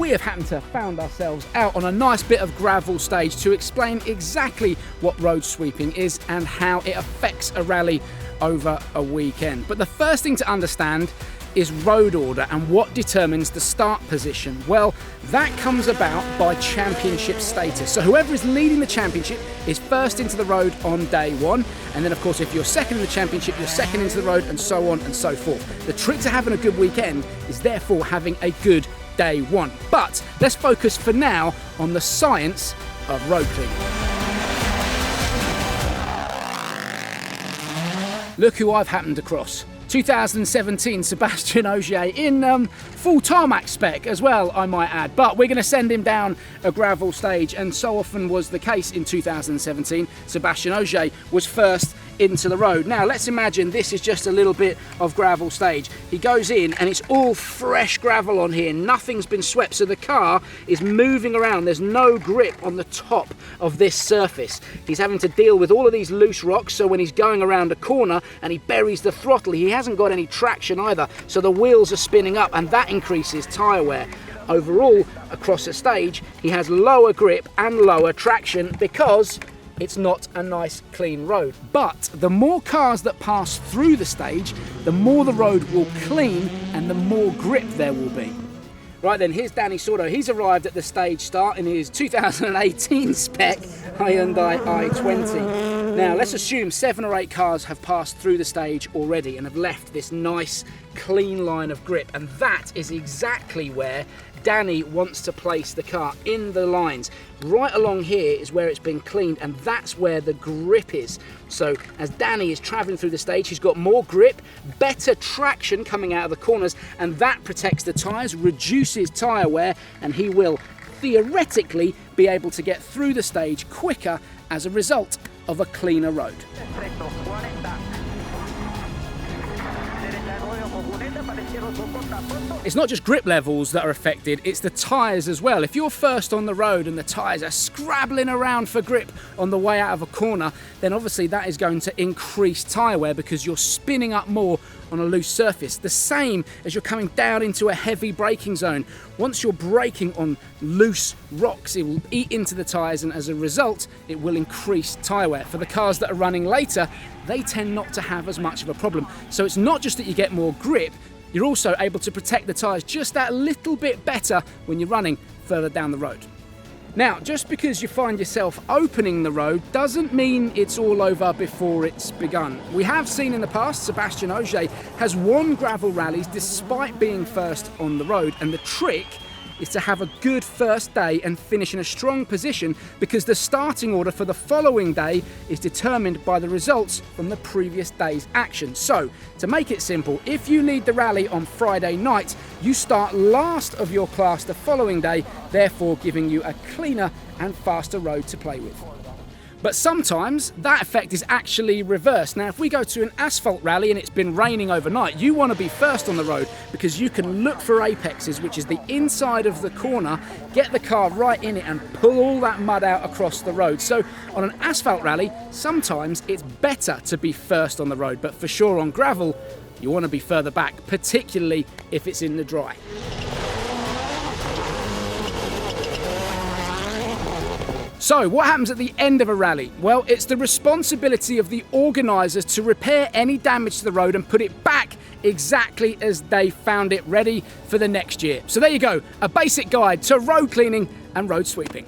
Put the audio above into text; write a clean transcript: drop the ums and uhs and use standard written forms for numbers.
we have happened to found ourselves out on a nice bit of gravel stage to explain exactly what road sweeping is and how it affects a rally over a weekend. But the first thing to understand is road order and what determines the start position. Well, that comes about by championship status. So whoever is leading the championship is first into the road on day one, and then of course if you're second in the championship, you're second into the road, and so on and so forth. The trick to having a good weekend is therefore having a good day one. But let's focus for now on the science of road cleaning. Look who I've happened across. 2017 Sebastian Ogier in full tarmac spec as well, I might add, but we're going to send him down a gravel stage, and so often was the case in 2017, Sebastian Ogier was first into the road. Now let's imagine this is just a little bit of gravel stage. He goes in and it's all fresh gravel on here, nothing's been swept, so the car is moving around, there's no grip on the top of this surface. He's having to deal with all of these loose rocks, so when he's going around a corner and he buries the throttle, he hasn't got any traction either, so the wheels are spinning up and that increases tyre wear. Overall, across the stage, he has lower grip and lower traction because it's not a nice clean road. But the more cars that pass through the stage, the more the road will clean and the more grip there will be. Right then, here's Danny Sordo. He's arrived at the stage start in his 2018 spec Hyundai i20. Now let's assume 7 or 8 cars have passed through the stage already and have left this nice clean line of grip, and that is exactly where Danny wants to place the car, in the lines. Right along here is where it's been cleaned, and that's where the grip is. So as Danny is traveling through the stage, he's got more grip, better traction coming out of the corners, and that protects the tyres, reduces tyre wear, and he will theoretically be able to get through the stage quicker as a result of a cleaner road. It's not just grip levels that are affected, it's the tyres as well. If you're first on the road and the tyres are scrabbling around for grip on the way out of a corner, then obviously that is going to increase tyre wear because you're spinning up more on a loose surface. The same as you're coming down into a heavy braking zone. Once you're braking on loose rocks, it will eat into the tyres, and as a result, it will increase tyre wear. For the cars that are running later, they tend not to have as much of a problem. So it's not just that you get more grip, you're also able to protect the tyres just that little bit better when you're running further down the road. Now, just because you find yourself opening the road doesn't mean it's all over before it's begun. We have seen in the past Sebastian Ogier has won gravel rallies despite being first on the road, and the trick is to have a good first day and finish in a strong position, because the starting order for the following day is determined by the results from the previous day's action. So, to make it simple, if you lead the rally on Friday night, you start last of your class the following day, therefore giving you a cleaner and faster road to play with. But sometimes that effect is actually reversed. Now, if we go to an asphalt rally and it's been raining overnight, you want to be first on the road because you can look for apexes, which is the inside of the corner, get the car right in it and pull all that mud out across the road. So on an asphalt rally, sometimes it's better to be first on the road, but for sure on gravel, you want to be further back, particularly if it's in the dry. So what happens at the end of a rally? Well, it's the responsibility of the organisers to repair any damage to the road and put it back exactly as they found it, ready for the next year. So there you go, a basic guide to road cleaning and road sweeping.